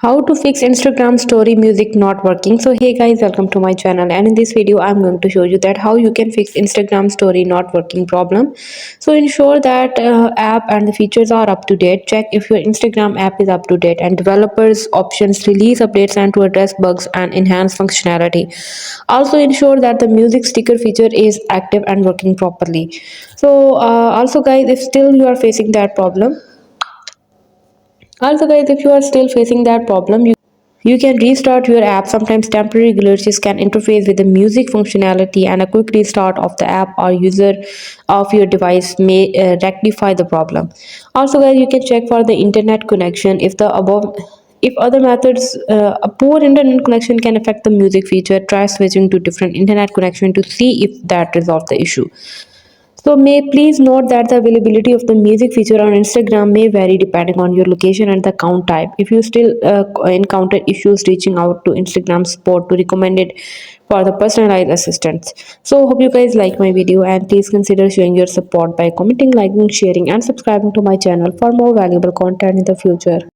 How to fix Instagram story music not working. So hey guys, welcome to my channel, and in this video I'm going to show you that how you can fix Instagram story not working problem. So ensure that app and the features are up to date. Check if your Instagram app is up to date, and developers options release updates and to address bugs and enhance functionality. Also ensure that the music sticker feature is active and working properly. So also guys, if still you are facing that problem, also, guys, if you are still facing that problem, you can restart your app. Sometimes temporary glitches can interface with the music functionality, and a quick restart of the app or user of your device may rectify the problem. Also, guys, you can check for the internet connection. If other methods, a poor internet connection can affect the music feature. Try switching to different internet connection to see if that resolves the issue. So may please note that the availability of the music feature on Instagram may vary depending on your location and the account type. If you still encounter issues, reaching out to Instagram support to recommend it for the personalized assistance. So hope you guys like my video, and please consider showing your support by commenting, liking, sharing and subscribing to my channel for more valuable content in the future.